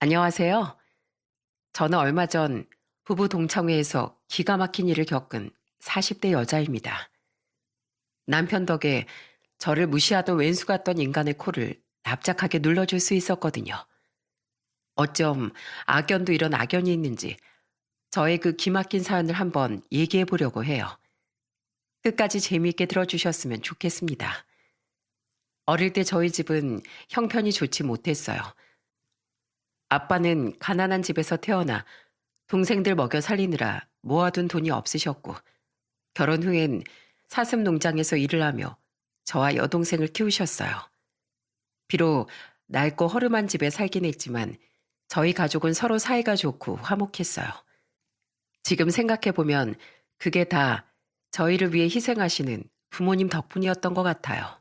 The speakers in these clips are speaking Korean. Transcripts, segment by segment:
안녕하세요. 저는 얼마 전 부부 동창회에서 기가 막힌 일을 겪은 40대 여자입니다. 남편 덕에 저를 무시하던 왼수 같던 인간의 코를 납작하게 눌러줄 수 있었거든요. 어쩜 악연도 이런 악연이 있는지 저의 그 기막힌 사연을 한번 얘기해 보려고 해요. 끝까지 재미있게 들어주셨으면 좋겠습니다. 어릴 때 저희 집은 형편이 좋지 못했어요. 아빠는 가난한 집에서 태어나 동생들 먹여 살리느라 모아둔 돈이 없으셨고, 결혼 후엔 사슴 농장에서 일을 하며 저와 여동생을 키우셨어요. 비록 낡고 허름한 집에 살긴 했지만 저희 가족은 서로 사이가 좋고 화목했어요. 지금 생각해보면 그게 다 저희를 위해 희생하시는 부모님 덕분이었던 것 같아요.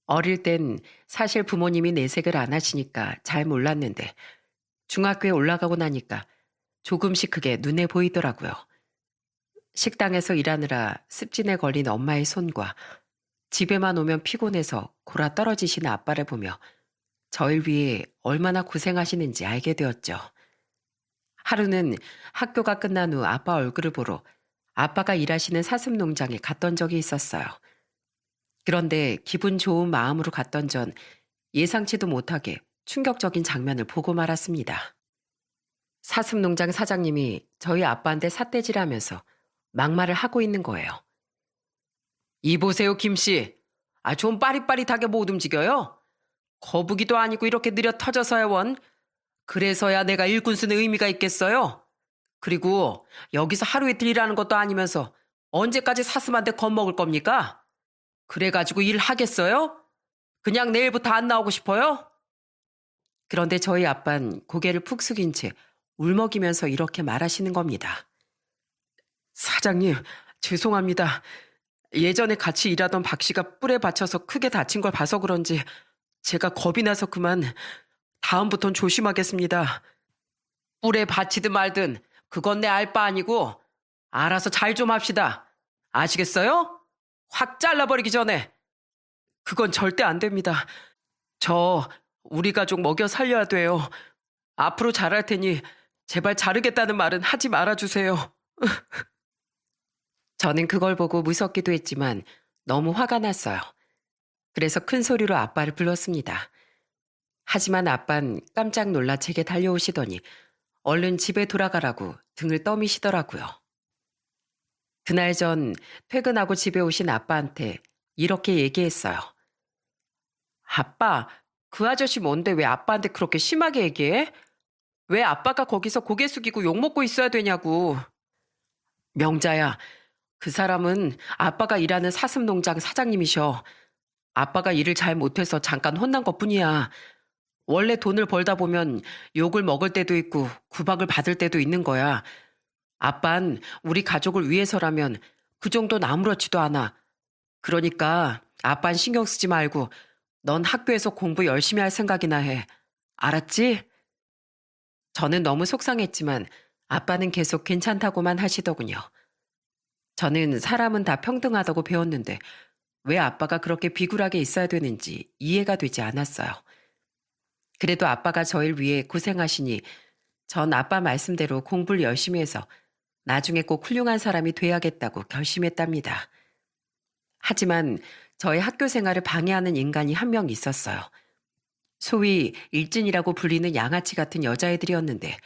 어릴 땐 사실 부모님이 내색을 안 하시니까 잘 몰랐는데 중학교에 올라가고 나니까 조금씩 그게 눈에 보이더라고요. 식당에서 일하느라 습진에 걸린 엄마의 손과 집에만 오면 피곤해서 골아 떨어지시는 아빠를 보며 저를 위해 얼마나 고생하시는지 알게 되었죠. 하루는 학교가 끝난 후 아빠 얼굴을 보러 아빠가 일하시는 사슴 농장에 갔던 적이 있었어요. 그런데 기분 좋은 마음으로 갔던 전 예상치도 못하게 충격적인 장면을 보고 말았습니다. 사슴 농장 사장님이 저희 아빠한테 삿대질하면서 막말을 하고 있는 거예요. 이 보세요, 김씨. 좀 빠릿빠릿하게 못 움직여요? 거북이도 아니고 이렇게 느려 터져서야 원. 그래서야 내가 일꾼 쓰는 의미가 있겠어요? 그리고 여기서 하루 이틀 일하는 것도 아니면서 언제까지 사슴한테 겁먹을 겁니까? 그래가지고 일하겠어요? 그냥 내일부터 안 나오고 싶어요? 그런데 저희 아빤 고개를 푹 숙인 채 울먹이면서 이렇게 말하시는 겁니다. 사장님, 죄송합니다. 예전에 같이 일하던 박 씨가 뿔에 받쳐서 크게 다친 걸 봐서 그런지 제가 겁이 나서 그만. 다음부턴 조심하겠습니다. 뿔에 받치든 말든 그건 내 알 바 아니고 알아서 잘 좀 합시다. 아시겠어요? 확 잘라버리기 전에. 그건 절대 안 됩니다. 우리 가족 먹여 살려야 돼요. 앞으로 잘할 테니 제발 자르겠다는 말은 하지 말아주세요. 저는 그걸 보고 무섭기도 했지만 너무 화가 났어요. 그래서 큰 소리로 아빠를 불렀습니다. 하지만 아빤 깜짝 놀라 제게 달려오시더니 얼른 집에 돌아가라고 등을 떠미시더라고요. 그날 전 퇴근하고 집에 오신 아빠한테 이렇게 얘기했어요. 아빠, 그 아저씨 뭔데 왜 아빠한테 그렇게 심하게 얘기해? 왜 아빠가 거기서 고개 숙이고 욕먹고 있어야 되냐고. 명자야, 그 사람은 아빠가 일하는 사슴 농장 사장님이셔. 아빠가 일을 잘 못해서 잠깐 혼난 것뿐이야. 원래 돈을 벌다 보면 욕을 먹을 때도 있고 구박을 받을 때도 있는 거야. 아빤 우리 가족을 위해서라면 그 정도는 아무렇지도 않아. 그러니까 아빤 신경 쓰지 말고 넌 학교에서 공부 열심히 할 생각이나 해. 알았지? 저는 너무 속상했지만 아빠는 계속 괜찮다고만 하시더군요. 저는 사람은 다 평등하다고 배웠는데 왜 아빠가 그렇게 비굴하게 있어야 되는지 이해가 되지 않았어요. 그래도 아빠가 저를 위해 고생하시니 전 아빠 말씀대로 공부를 열심히 해서 나중에 꼭 훌륭한 사람이 돼야겠다고 결심했답니다. 하지만 저의 학교 생활을 방해하는 인간이 한 명 있었어요. 소위 일진이라고 불리는 양아치 같은 여자애들이었는데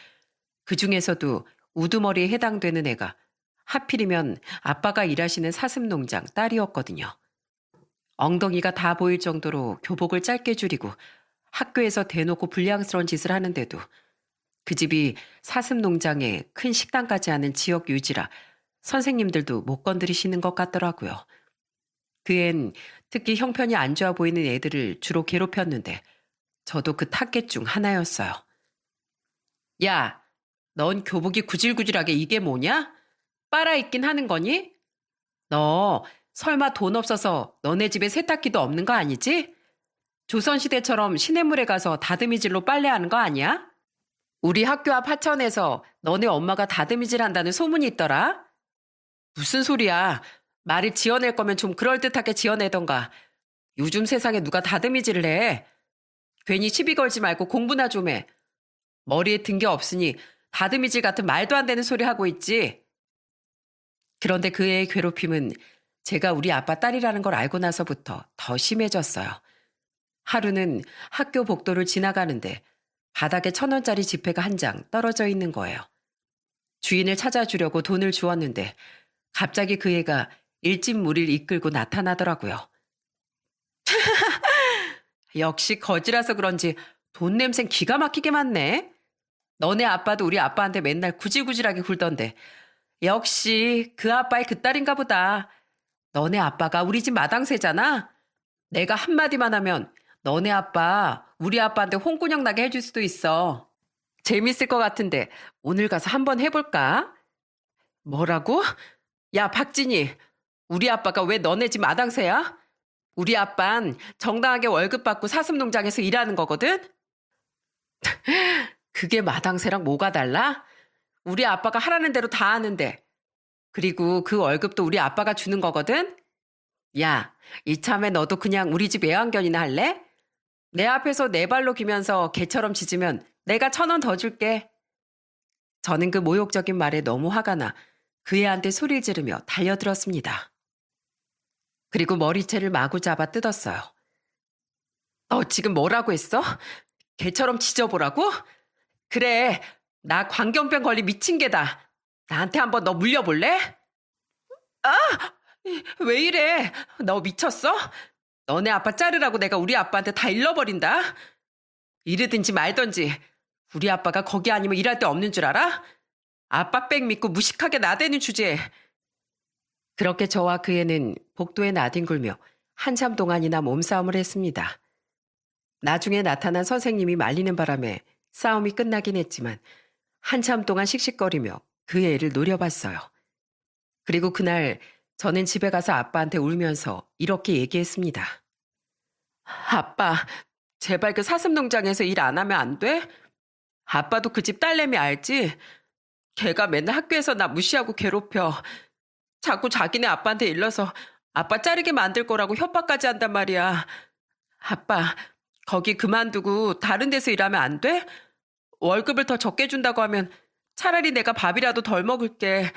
그 중에서도 우두머리에 해당되는 애가 하필이면 아빠가 일하시는 사슴 농장 딸이었거든요. 엉덩이가 다 보일 정도로 교복을 짧게 줄이고 학교에서 대놓고 불량스러운 짓을 하는데도 그 집이 사슴 농장에 큰 식당까지 하는 지역 유지라 선생님들도 못 건드리시는 것 같더라고요. 그 앤 특히 형편이 안 좋아 보이는 애들을 주로 괴롭혔는데 저도 그 타겟 중 하나였어요. 야, 넌 교복이 구질구질하게 이게 뭐냐? 빨아입긴 하는 거니? 너 설마 돈 없어서 너네 집에 세탁기도 없는 거 아니지? 조선시대처럼 시냇물에 가서 다듬이질로 빨래하는 거 아니야? 우리 학교 앞 하천에서 너네 엄마가 다듬이질 한다는 소문이 있더라. 무슨 소리야. 말을 지어낼 거면 좀 그럴듯하게 지어내던가. 요즘 세상에 누가 다듬이질을 해. 괜히 시비 걸지 말고 공부나 좀 해. 머리에 든 게 없으니 다듬이질 같은 말도 안 되는 소리 하고 있지. 그런데 그 애의 괴롭힘은 제가 우리 아빠 딸이라는 걸 알고 나서부터 더 심해졌어요. 하루는 학교 복도를 지나가는데 바닥에 1,000원짜리 지폐가 한 장 떨어져 있는 거예요. 주인을 찾아주려고 돈을 주었는데 갑자기 그 애가 일진무리를 이끌고 나타나더라고요. 역시 거지라서 그런지 돈 냄새는 기가 막히게 많네. 너네 아빠도 우리 아빠한테 맨날 구질구질하게 굴던데 역시 그 아빠의 그 딸인가 보다. 너네 아빠가 우리 집 마당새잖아. 내가 한마디만 하면 너네 아빠 우리 아빠한테 홍군형 나게 해줄 수도 있어. 재밌을 것 같은데 오늘 가서 한번 해볼까? 뭐라고? 야 박진희, 우리 아빠가 왜 너네 집 마당새야? 우리 아빤 정당하게 월급 받고 사슴농장에서 일하는 거거든? 그게 마당새랑 뭐가 달라? 우리 아빠가 하라는 대로 다 하는데. 그리고 그 월급도 우리 아빠가 주는 거거든? 야, 이참에 너도 그냥 우리 집 애완견이나 할래? 내 앞에서 네 발로 기면서 개처럼 짖으면 내가 1,000원 더 줄게. 저는 그 모욕적인 말에 너무 화가 나 그 애한테 소리를 지르며 달려들었습니다. 그리고 머리채를 마구 잡아 뜯었어요. 너 지금 뭐라고 했어? 개처럼 짖어보라고? 그래, 나 광견병 걸린 미친 개다. 나한테 한번 너 물려볼래? 아! 왜 이래? 너 미쳤어? 너네 아빠 자르라고 내가 우리 아빠한테 다 일러버린다. 이르든지 말든지 우리 아빠가 거기 아니면 일할 데 없는 줄 알아? 아빠 백 믿고 무식하게 나대는 주제에. 그렇게 저와 그 애는 복도에 나뒹굴며 한참 동안이나 몸싸움을 했습니다. 나중에 나타난 선생님이 말리는 바람에 싸움이 끝나긴 했지만 한참 동안 씩씩거리며 그 애를 노려봤어요. 그리고 그날 저는 집에 가서 아빠한테 울면서 이렇게 얘기했습니다. 아빠, 제발 그 사슴농장에서 일 안 하면 안 돼? 아빠도 그 집 딸내미 알지? 걔가 맨날 학교에서 나 무시하고 괴롭혀. 자꾸 자기네 아빠한테 일러서 아빠 자르게 만들 거라고 협박까지 한단 말이야. 아빠, 거기 그만두고 다른 데서 일하면 안 돼? 월급을 더 적게 준다고 하면 차라리 내가 밥이라도 덜 먹을게.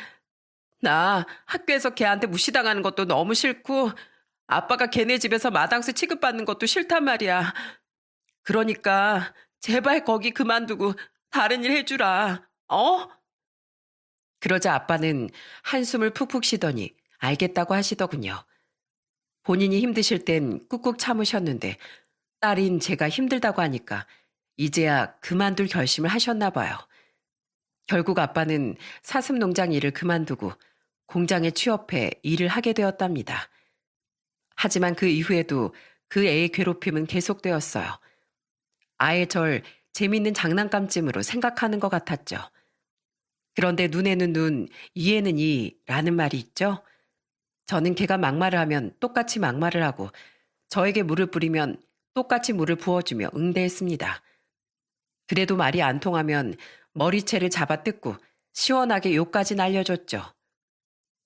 나 학교에서 걔한테 무시당하는 것도 너무 싫고 아빠가 걔네 집에서 마당새 취급받는 것도 싫단 말이야. 그러니까 제발 거기 그만두고 다른 일 해주라. 어? 그러자 아빠는 한숨을 푹푹 쉬더니 알겠다고 하시더군요. 본인이 힘드실 땐 꾹꾹 참으셨는데 딸인 제가 힘들다고 하니까 이제야 그만둘 결심을 하셨나 봐요. 결국 아빠는 사슴농장 일을 그만두고 공장에 취업해 일을 하게 되었답니다. 하지만 그 이후에도 그 애의 괴롭힘은 계속되었어요. 아예 절 재밌는 장난감쯤으로 생각하는 것 같았죠. 그런데 눈에는 눈, 이에는 이라는 말이 있죠. 저는 걔가 막말을 하면 똑같이 막말을 하고 저에게 물을 뿌리면 똑같이 물을 부어주며 응대했습니다. 그래도 말이 안 통하면 머리채를 잡아 뜯고 시원하게 욕까지 날려줬죠.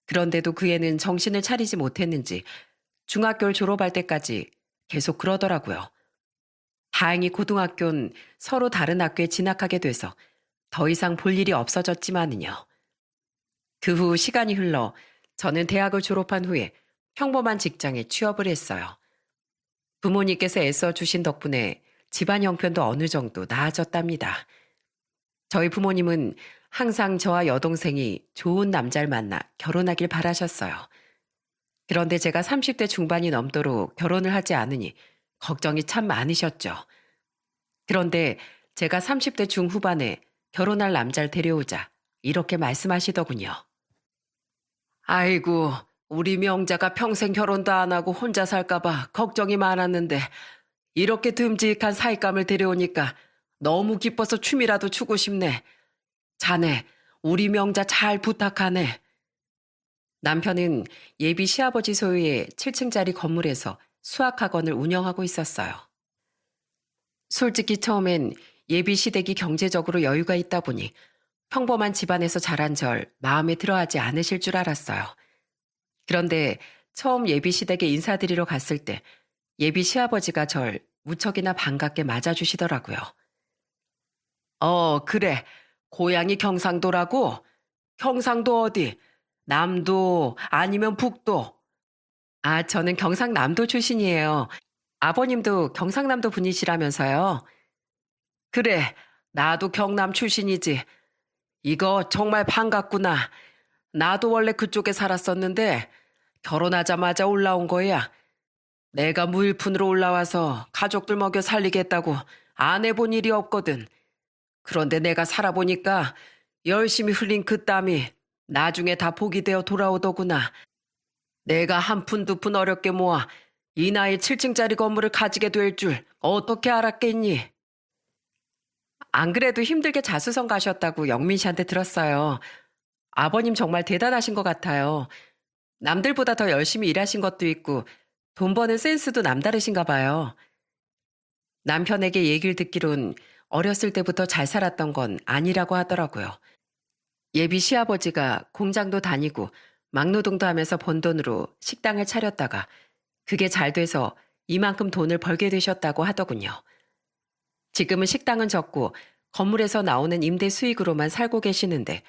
그런데도 그 애는 정신을 차리지 못했는지 중학교를 졸업할 때까지 계속 그러더라고요. 다행히 고등학교는 서로 다른 학교에 진학하게 돼서 더 이상 볼 일이 없어졌지만은요. 그 후 시간이 흘러 저는 대학을 졸업한 후에 평범한 직장에 취업을 했어요. 부모님께서 애써 주신 덕분에 집안 형편도 어느 정도 나아졌답니다. 저희 부모님은 항상 저와 여동생이 좋은 남자를 만나 결혼하길 바라셨어요. 그런데 제가 30대 중반이 넘도록 결혼을 하지 않으니 걱정이 참 많으셨죠. 그런데 제가 30대 중후반에 결혼할 남자를 데려오자 이렇게 말씀하시더군요. 아이고, 우리 명자가 평생 결혼도 안 하고 혼자 살까봐 걱정이 많았는데 이렇게 듬직한 사윗감을 데려오니까 너무 기뻐서 춤이라도 추고 싶네. 자네, 우리 명자 잘 부탁하네. 남편은 예비 시아버지 소유의 7층짜리 건물에서 수학학원을 운영하고 있었어요. 솔직히 처음엔 예비 시댁이 경제적으로 여유가 있다 보니 평범한 집안에서 자란 절 마음에 들어하지 않으실 줄 알았어요. 그런데 처음 예비 시댁에 인사드리러 갔을 때 예비 시아버지가 절 무척이나 반갑게 맞아주시더라고요. 그래. 고향이 경상도라고? 경상도 어디? 남도 아니면 북도? 아, 저는 경상남도 출신이에요. 아버님도 경상남도 분이시라면서요. 그래, 나도 경남 출신이지. 이거 정말 반갑구나. 나도 원래 그쪽에 살았었는데 결혼하자마자 올라온 거야. 내가 무일푼으로 올라와서 가족들 먹여 살리겠다고 안 해본 일이 없거든. 그런데 내가 살아보니까 열심히 흘린 그 땀이 나중에 다 복이 되어 돌아오더구나. 내가 한 푼 두 푼 어렵게 모아 이 나이 7층짜리 건물을 가지게 될 줄 어떻게 알았겠니? 안 그래도 힘들게 자수성 가셨다고 영민 씨한테 들었어요. 아버님 정말 대단하신 것 같아요. 남들보다 더 열심히 일하신 것도 있고 돈 버는 센스도 남다르신가 봐요. 남편에게 얘기를 듣기론 어렸을 때부터 잘 살았던 건 아니라고 하더라고요. 예비 시아버지가 공장도 다니고 막노동도 하면서 번 돈으로 식당을 차렸다가 그게 잘 돼서 이만큼 돈을 벌게 되셨다고 하더군요. 지금은 식당은 적고 건물에서 나오는 임대 수익으로만 살고 계시는데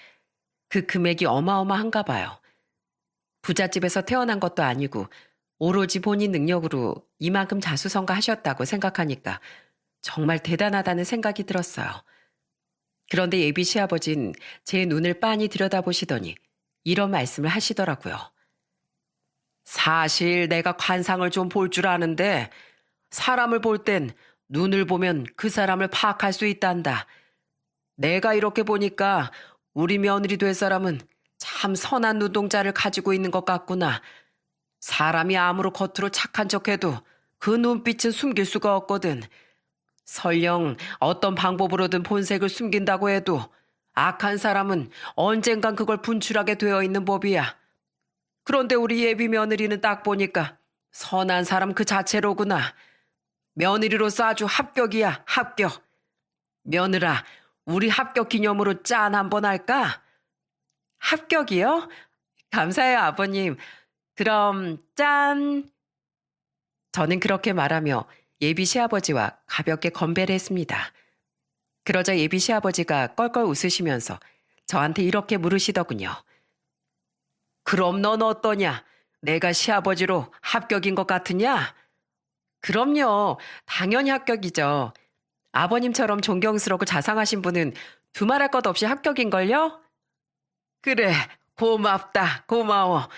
그 금액이 어마어마한가 봐요. 부잣집에서 태어난 것도 아니고 오로지 본인 능력으로 이만큼 자수성가하셨다고 생각하니까 정말 대단하다는 생각이 들었어요. 그런데 예비 시아버진 제 눈을 빤히 들여다보시더니 이런 말씀을 하시더라고요. 사실 내가 관상을 좀 볼 줄 아는데 사람을 볼 땐 눈을 보면 그 사람을 파악할 수 있단다. 내가 이렇게 보니까 우리 며느리 될 사람은 참 선한 눈동자를 가지고 있는 것 같구나. 사람이 아무로 겉으로 착한 척해도 그 눈빛은 숨길 수가 없거든. 설령 어떤 방법으로든 본색을 숨긴다고 해도 악한 사람은 언젠간 그걸 분출하게 되어 있는 법이야. 그런데 우리 예비 며느리는 딱 보니까 선한 사람 그 자체로구나. 며느리로서 아주 합격이야, 합격. 며느라, 우리 합격 기념으로 짠 한번 할까? 합격이요? 감사해요, 아버님. 그럼 짠! 저는 그렇게 말하며 예비 시아버지와 가볍게 건배를 했습니다. 그러자 예비 시아버지가 껄껄 웃으시면서 저한테 이렇게 물으시더군요. 그럼 넌 어떠냐? 내가 시아버지로 합격인 것 같으냐? 그럼요. 당연히 합격이죠. 아버님처럼 존경스럽고 자상하신 분은 두말할 것 없이 합격인걸요? 그래, 고맙다, 고마워.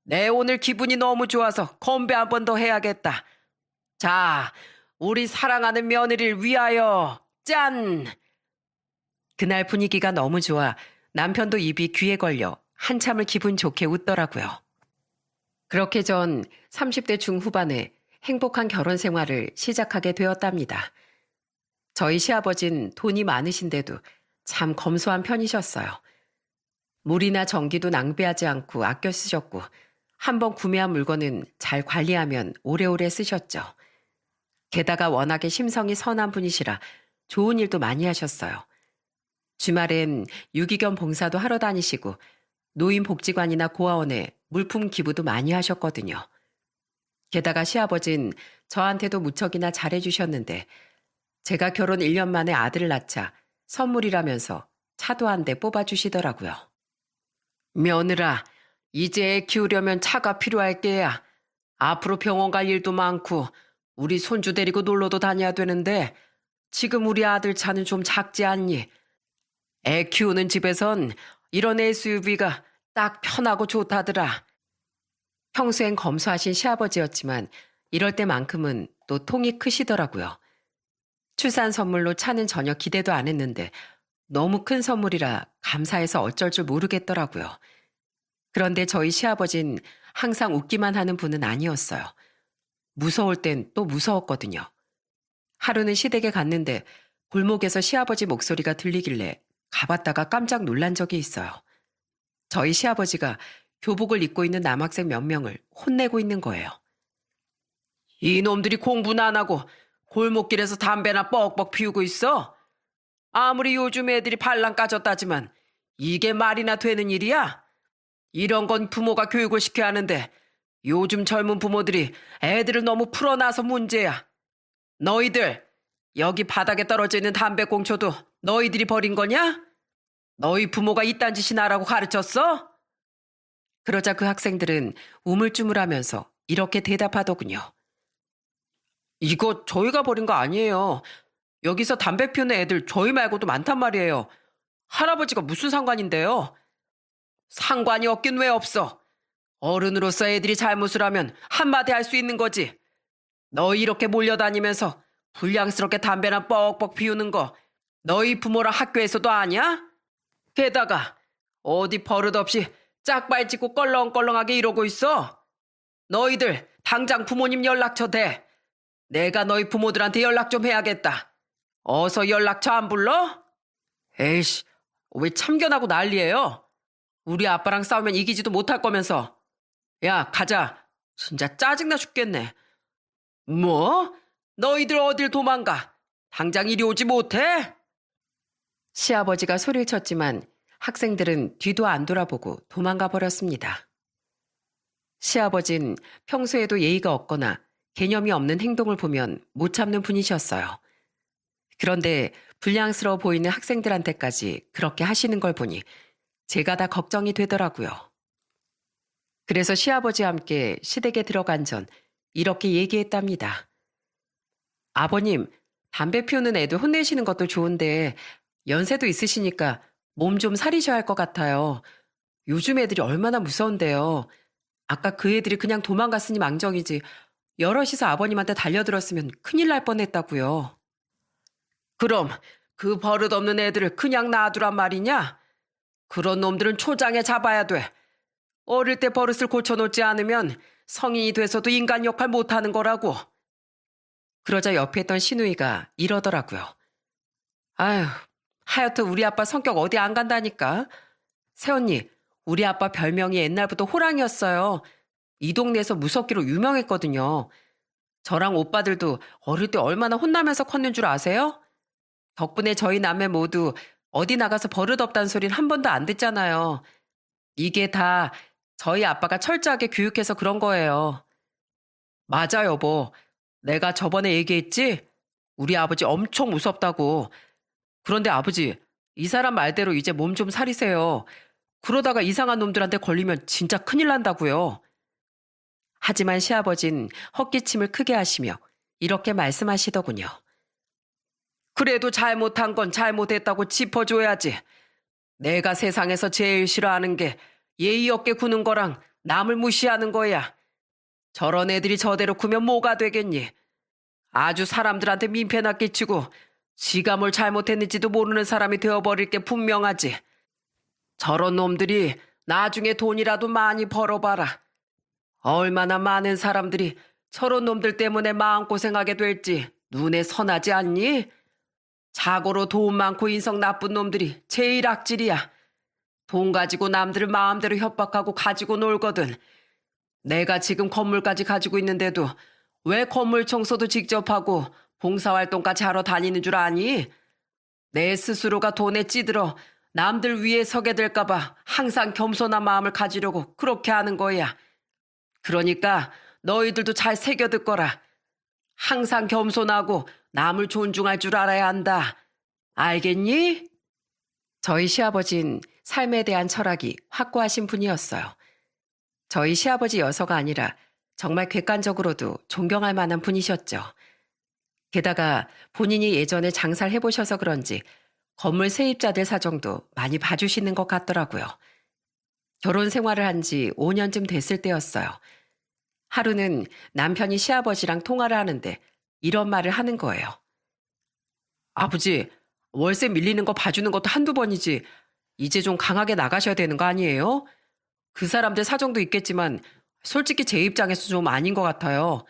내 오늘 기분이 너무 좋아서 건배 한 번 더 해야겠다. 자, 우리 사랑하는 며느리를 위하여, 짠! 그날 분위기가 너무 좋아 남편도 입이 귀에 걸려 한참을 기분 좋게 웃더라고요. 그렇게 전 30대 중후반에 행복한 결혼 생활을 시작하게 되었답니다. 저희 시아버진 돈이 많으신데도 참 검소한 편이셨어요. 물이나 전기도 낭비하지 않고 아껴 쓰셨고 한번 구매한 물건은 잘 관리하면 오래오래 쓰셨죠. 게다가 워낙에 심성이 선한 분이시라 좋은 일도 많이 하셨어요. 주말엔 유기견 봉사도 하러 다니시고 노인복지관이나 고아원에 물품 기부도 많이 하셨거든요. 게다가 시아버진 저한테도 무척이나 잘해주셨는데 제가 결혼 1년 만에 아들을 낳자 선물이라면서 차도 한 대 뽑아주시더라고요. 며느라, 이제 애 키우려면 차가 필요할 게야. 앞으로 병원 갈 일도 많고 우리 손주 데리고 놀러도 다녀야 되는데 지금 우리 아들 차는 좀 작지 않니? 애 키우는 집에선 이런 SUV가 딱 편하고 좋다더라. 평소엔 검소하신 시아버지였지만 이럴 때만큼은 또 통이 크시더라고요. 출산 선물로 차는 전혀 기대도 안 했는데 너무 큰 선물이라 감사해서 어쩔 줄 모르겠더라고요. 그런데 저희 시아버진 항상 웃기만 하는 분은 아니었어요. 무서울 땐 또 무서웠거든요. 하루는 시댁에 갔는데 골목에서 시아버지 목소리가 들리길래 가봤다가 깜짝 놀란 적이 있어요. 저희 시아버지가 교복을 입고 있는 남학생 몇 명을 혼내고 있는 거예요. 이놈들이 공부는 안 하고 골목길에서 담배나 뻑뻑 피우고 있어? 아무리 요즘 애들이 발랑 까졌다지만 이게 말이나 되는 일이야? 이런 건 부모가 교육을 시켜야 하는데 요즘 젊은 부모들이 애들을 너무 풀어놔서 문제야. 너희들 여기 바닥에 떨어져 있는 담배꽁초도 너희들이 버린 거냐? 너희 부모가 이딴 짓이나 하라고 가르쳤어? 그러자 그 학생들은 우물쭈물하면서 이렇게 대답하더군요. 이거 저희가 버린 거 아니에요. 여기서 담배 피우는 애들 저희 말고도 많단 말이에요. 할아버지가 무슨 상관인데요? 상관이 없긴 왜 없어? 어른으로서 애들이 잘못을 하면 한마디 할 수 있는 거지. 너희 이렇게 몰려다니면서 불량스럽게 담배나 뻑뻑 피우는 거 너희 부모랑 학교에서도 아냐? 게다가 어디 버릇없이 짝발 짚고 껄렁껄렁하게 이러고 있어? 너희들 당장 부모님 연락처 대. 내가 너희 부모들한테 연락 좀 해야겠다. 어서 연락처 안 불러? 에이씨, 왜 참견하고 난리예요? 우리 아빠랑 싸우면 이기지도 못할 거면서. 야, 가자. 진짜 짜증나 죽겠네. 뭐? 너희들 어딜 도망가? 당장 이리 오지 못해? 시아버지가 소리를 쳤지만 학생들은 뒤도 안 돌아보고 도망가 버렸습니다. 시아버진 평소에도 예의가 없거나 개념이 없는 행동을 보면 못 참는 분이셨어요. 그런데 불량스러워 보이는 학생들한테까지 그렇게 하시는 걸 보니 제가 다 걱정이 되더라고요. 그래서 시아버지와 함께 시댁에 들어간 전 이렇게 얘기했답니다. 아버님, 담배 피우는 애들 혼내시는 것도 좋은데 연세도 있으시니까 몸 좀 사리셔야 할 것 같아요. 요즘 애들이 얼마나 무서운데요. 아까 그 애들이 그냥 도망갔으니 망정이지 여럿이서 아버님한테 달려들었으면 큰일 날 뻔했다고요. 그럼 그 버릇없는 애들을 그냥 놔두란 말이냐? 그런 놈들은 초장에 잡아야 돼. 어릴 때 버릇을 고쳐놓지 않으면 성인이 돼서도 인간 역할 못하는 거라고. 그러자 옆에 있던 시누이가 이러더라고요. 아휴, 하여튼 우리 아빠 성격 어디 안 간다니까. 새언니, 우리 아빠 별명이 옛날부터 호랑이였어요. 이 동네에서 무섭기로 유명했거든요. 저랑 오빠들도 어릴 때 얼마나 혼나면서 컸는 줄 아세요? 덕분에 저희 남매 모두 어디 나가서 버릇없다는 소리는 한 번도 안 듣잖아요. 이게 다 저희 아빠가 철저하게 교육해서 그런 거예요. 맞아, 여보. 내가 저번에 얘기했지? 우리 아버지 엄청 무섭다고. 그런데 아버지, 이 사람 말대로 이제 몸 좀 사리세요. 그러다가 이상한 놈들한테 걸리면 진짜 큰일 난다고요. 하지만 시아버진 헛기침을 크게 하시며 이렇게 말씀하시더군요. 그래도 잘못한 건 잘못했다고 짚어줘야지. 내가 세상에서 제일 싫어하는 게 예의 없게 구는 거랑 남을 무시하는 거야. 저런 애들이 저대로 구면 뭐가 되겠니? 아주 사람들한테 민폐나 끼치고 지가 뭘 잘못했는지도 모르는 사람이 되어버릴 게 분명하지. 저런 놈들이 나중에 돈이라도 많이 벌어봐라. 얼마나 많은 사람들이 저런 놈들 때문에 마음고생하게 될지 눈에 선하지 않니? 자고로 돈 많고 인성 나쁜 놈들이 제일 악질이야. 돈 가지고 남들을 마음대로 협박하고 가지고 놀거든. 내가 지금 건물까지 가지고 있는데도 왜 건물 청소도 직접 하고 봉사활동까지 하러 다니는 줄 아니? 내 스스로가 돈에 찌들어 남들 위에 서게 될까봐 항상 겸손한 마음을 가지려고 그렇게 하는 거야. 그러니까 너희들도 잘 새겨듣거라. 항상 겸손하고 남을 존중할 줄 알아야 한다. 알겠니? 저희 시아버진 삶에 대한 철학이 확고하신 분이었어요. 저희 시아버지 여서가 아니라 정말 객관적으로도 존경할 만한 분이셨죠. 게다가 본인이 예전에 장사를 해보셔서 그런지 건물 세입자들 사정도 많이 봐주시는 것 같더라고요. 결혼 생활을 한 지 5년쯤 됐을 때였어요. 하루는 남편이 시아버지랑 통화를 하는데 이런 말을 하는 거예요. 아버지, 월세 밀리는 거 봐주는 것도 한두 번이지 이제 좀 강하게 나가셔야 되는 거 아니에요? 그 사람들 사정도 있겠지만 솔직히 제 입장에서 좀 아닌 것 같아요.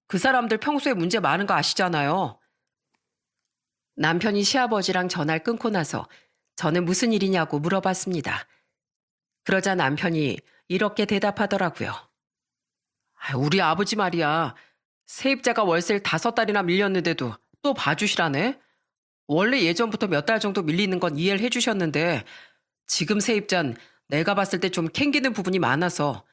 그 사람들 평소에 문제 많은 거 아시잖아요. 남편이 시아버지랑 전화를 끊고 나서 저는 무슨 일이냐고 물어봤습니다. 그러자 남편이 이렇게 대답하더라고요. 우리 아버지 말이야. 세입자가 월세를 5달이나 밀렸는데도 또 봐주시라네. 원래 예전부터 몇 달 정도 밀리는 건 이해를 해주셨는데 지금 세입자는 내가 봤을 때 좀 캥기는 부분이 많아서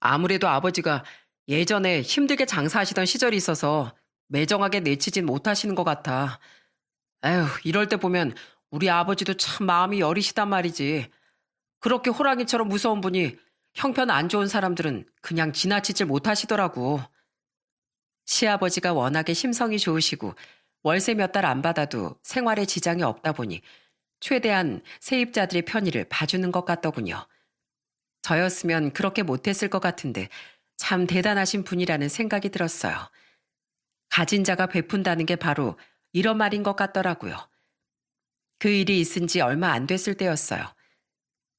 아무래도 아버지가 예전에 힘들게 장사하시던 시절이 있어서 매정하게 내치진 못하시는 것 같아. 에휴, 이럴 때 보면 우리 아버지도 참 마음이 여리시단 말이지. 그렇게 호랑이처럼 무서운 분이 형편 안 좋은 사람들은 그냥 지나치질 못하시더라고. 시아버지가 워낙에 심성이 좋으시고 월세 몇 달 안 받아도 생활에 지장이 없다 보니 최대한 세입자들의 편의를 봐주는 것 같더군요. 저였으면 그렇게 못했을 것 같은데 참 대단하신 분이라는 생각이 들었어요. 가진 자가 베푼다는 게 바로 이런 말인 것 같더라고요. 그 일이 있은 지 얼마 안 됐을 때였어요.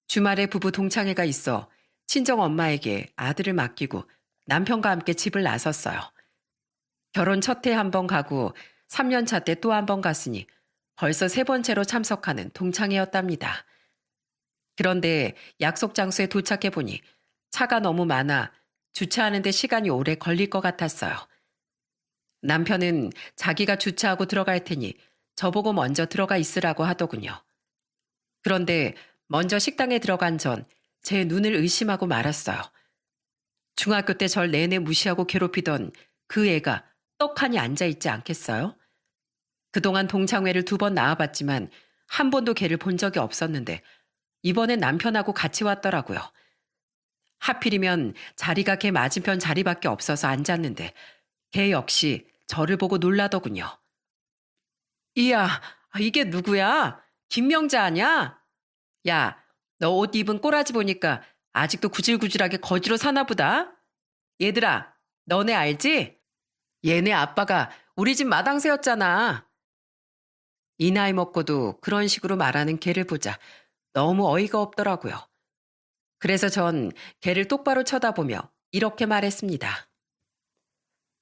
주말에 부부 동창회가 있어 친정 엄마에게 아들을 맡기고 남편과 함께 집을 나섰어요. 결혼 첫 해 한 번 가고 3년 차 때 또 한 번 갔으니 벌써 세 번째로 참석하는 동창회였답니다. 그런데 약속 장소에 도착해 보니 차가 너무 많아 주차하는데 시간이 오래 걸릴 것 같았어요. 남편은 자기가 주차하고 들어갈 테니 저보고 먼저 들어가 있으라고 하더군요. 그런데 먼저 식당에 들어간 전 제 눈을 의심하고 말았어요. 중학교 때 절 내내 무시하고 괴롭히던 그 애가 떡하니 앉아있지 않겠어요? 그동안 동창회를 2번 나와봤지만 한 번도 걔를 본 적이 없었는데 이번엔 남편하고 같이 왔더라고요. 하필이면 자리가 걔 맞은편 자리밖에 없어서 앉았는데 걔 역시 저를 보고 놀라더군요. 이야, 이게 누구야? 김명자 아냐? 야, 너 옷 입은 꼬라지 보니까 아직도 구질구질하게 거지로 사나 보다. 얘들아, 너네 알지? 얘네 아빠가 우리 집 마당새였잖아. 이 나이 먹고도 그런 식으로 말하는 걔를 보자 너무 어이가 없더라고요. 그래서 전 걔를 똑바로 쳐다보며 이렇게 말했습니다.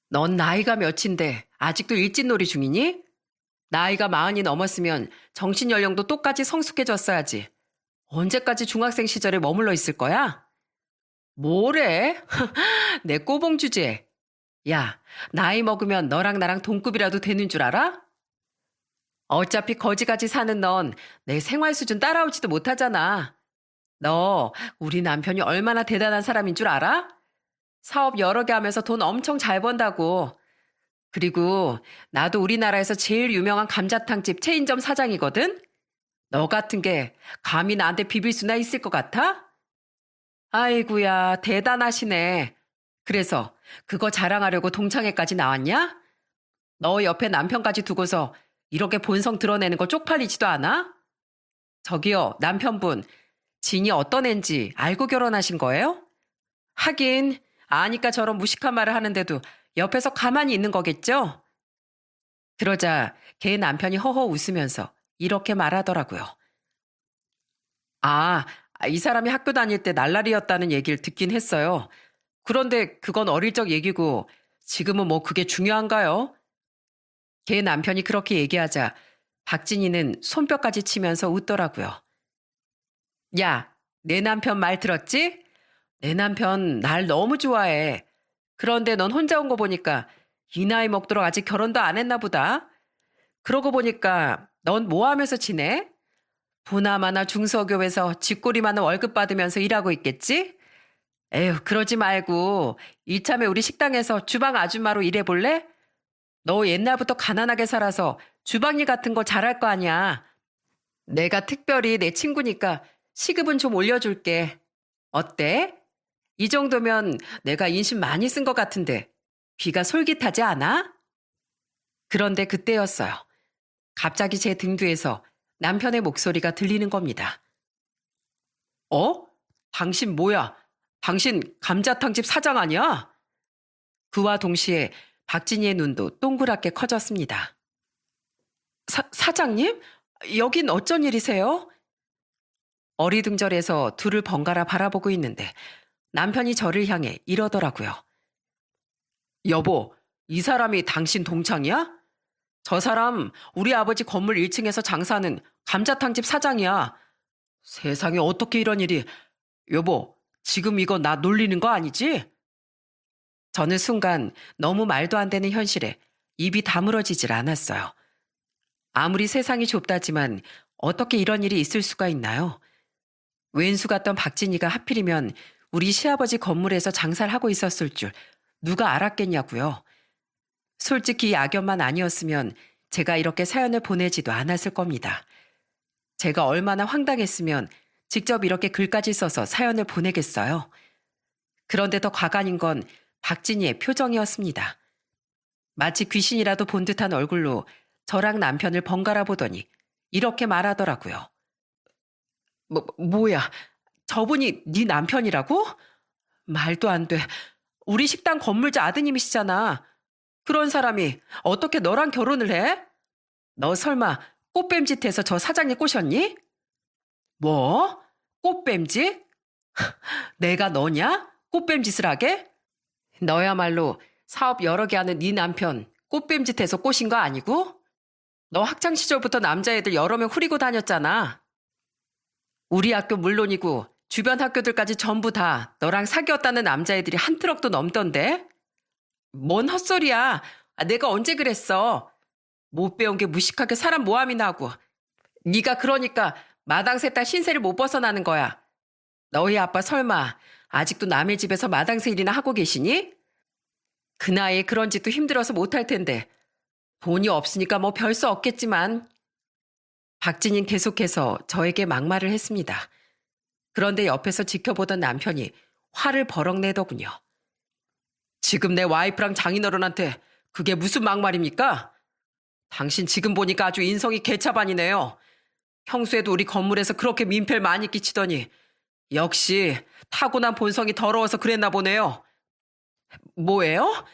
넌 나이가 몇인데 아직도 일진놀이 중이니? 나이가 40이 넘었으면 정신연령도 똑같이 성숙해졌어야지. 언제까지 중학생 시절에 머물러 있을 거야? 뭐래? 내 꼬봉 주제. 야, 나이 먹으면 너랑 나랑 동급이라도 되는 줄 알아? 어차피 거지같이 사는 넌 내 생활 수준 따라오지도 못하잖아. 너 우리 남편이 얼마나 대단한 사람인 줄 알아? 사업 여러 개 하면서 돈 엄청 잘 번다고. 그리고 나도 우리나라에서 제일 유명한 감자탕집 체인점 사장이거든? 너 같은 게 감히 나한테 비빌 수나 있을 것 같아? 아이고야, 대단하시네. 그래서 그거 자랑하려고 동창회까지 나왔냐? 너 옆에 남편까지 두고서 이렇게 본성 드러내는 거 쪽팔리지도 않아? 저기요, 남편분. 진이 어떤 앤지 알고 결혼하신 거예요? 하긴 아니까 저런 무식한 말을 하는데도 옆에서 가만히 있는 거겠죠? 그러자 걔 남편이 허허 웃으면서 이렇게 말하더라고요. 아, 이 사람이 학교 다닐 때 날라리였다는 얘기를 듣긴 했어요. 그런데 그건 어릴 적 얘기고 지금은 뭐 그게 중요한가요? 걔 남편이 그렇게 얘기하자 박진이는 손뼉까지 치면서 웃더라고요. 야, 내 남편 말 들었지? 내 남편 날 너무 좋아해. 그런데 넌 혼자 온 거 보니까 이 나이 먹도록 아직 결혼도 안 했나 보다. 그러고 보니까 넌 뭐 하면서 지내? 보나마나 중소기업에서 쥐꼬리 많은 월급 받으면서 일하고 있겠지? 에휴, 그러지 말고 이참에 우리 식당에서 주방 아줌마로 일해볼래? 너 옛날부터 가난하게 살아서 주방일 같은 거 잘할 거 아니야. 내가 특별히 내 친구니까 시급은 좀 올려줄게. 어때? 이 정도면 내가 인심 많이 쓴 것 같은데 귀가 솔깃하지 않아? 그런데 그때였어요. 갑자기 제 등 뒤에서 남편의 목소리가 들리는 겁니다. 어? 당신 뭐야? 당신 감자탕집 사장 아니야? 그와 동시에 박진희의 눈도 동그랗게 커졌습니다. 사장님? 여긴 어쩐 일이세요? 어리둥절해서 둘을 번갈아 바라보고 있는데 남편이 저를 향해 이러더라고요. 여보, 이 사람이 당신 동창이야? 저 사람 우리 아버지 건물 1층에서 장사하는 감자탕집 사장이야. 세상에 어떻게 이런 일이. 여보, 지금 이거 나 놀리는 거 아니지? 저는 순간 너무 말도 안 되는 현실에 입이 다물어지질 않았어요. 아무리 세상이 좁다지만 어떻게 이런 일이 있을 수가 있나요? 왼수 같던 박진이가 하필이면 우리 시아버지 건물에서 장사를 하고 있었을 줄 누가 알았겠냐고요. 솔직히 야견만 아니었으면 제가 이렇게 사연을 보내지도 않았을 겁니다. 제가 얼마나 황당했으면 직접 이렇게 글까지 써서 사연을 보내겠어요. 그런데 더 가관인 건 박진희의 표정이었습니다. 마치 귀신이라도 본 듯한 얼굴로 저랑 남편을 번갈아 보더니 이렇게 말하더라고요. 뭐야? 저분이 네 남편이라고? 말도 안 돼. 우리 식당 건물주 아드님이시잖아. 그런 사람이 어떻게 너랑 결혼을 해? 너 설마 꽃뱀짓해서 저 사장님 꼬셨니? 뭐? 꽃뱀짓? 내가 너냐? 꽃뱀짓을 하게? 너야말로 사업 여러 개 하는 네 남편 꽃뱀짓해서 꼬신 거 아니고? 너 학창 시절부터 남자애들 여러 명 후리고 다녔잖아. 우리 학교 물론이고 주변 학교들까지 전부 다 너랑 사귀었다는 남자애들이 한 트럭도 넘던데? 뭔 헛소리야. 내가 언제 그랬어. 못 배운 게 무식하게 사람 모함이나 하고. 네가 그러니까 마당새 딸 신세를 못 벗어나는 거야. 너희 아빠 설마 아직도 남의 집에서 마당새 일이나 하고 계시니? 그 나이에 그런 짓도 힘들어서 못할 텐데. 돈이 없으니까 뭐 별 수 없겠지만. 박진인 계속해서 저에게 막말을 했습니다. 그런데 옆에서 지켜보던 남편이 화를 버럭 내더군요. 지금 내 와이프랑 장인어른한테 그게 무슨 막말입니까? 당신 지금 보니까 아주 인성이 개차반이네요. 평소에도 우리 건물에서 그렇게 민폐를 많이 끼치더니 역시 타고난 본성이 더러워서 그랬나 보네요. 뭐예요?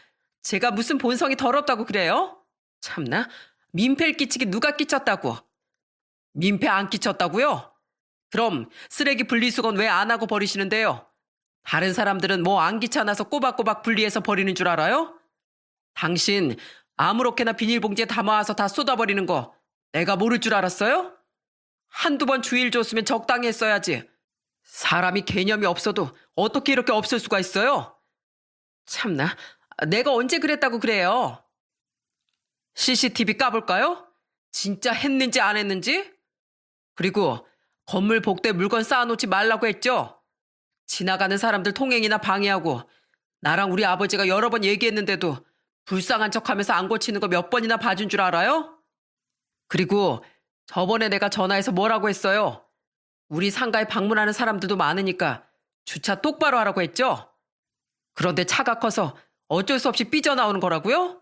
제가 무슨 본성이 더럽다고 그래요? 참나, 민폐를 끼치기 누가 끼쳤다고? 민폐 안 끼쳤다고요? 그럼 쓰레기 분리수거는 왜 안 하고 버리시는데요? 다른 사람들은 뭐 안 귀찮아서 꼬박꼬박 분리해서 버리는 줄 알아요? 당신 아무렇게나 비닐봉지에 담아와서 다 쏟아버리는 거 내가 모를 줄 알았어요? 한두 번 주의를 줬으면 적당히 했어야지. 사람이 개념이 없어도 어떻게 이렇게 없을 수가 있어요? 참나, 내가 언제 그랬다고 그래요? CCTV 까볼까요? 진짜 했는지 안 했는지? 그리고 건물 복도에 물건 쌓아놓지 말라고 했죠? 지나가는 사람들 통행이나 방해하고 나랑 우리 아버지가 여러 번 얘기했는데도 불쌍한 척하면서 안 고치는 거 몇 번이나 봐준 줄 알아요? 그리고 저번에 내가 전화해서 뭐라고 했어요? 우리 상가에 방문하는 사람들도 많으니까 주차 똑바로 하라고 했죠? 그런데 차가 커서 어쩔 수 없이 삐져나오는 거라고요?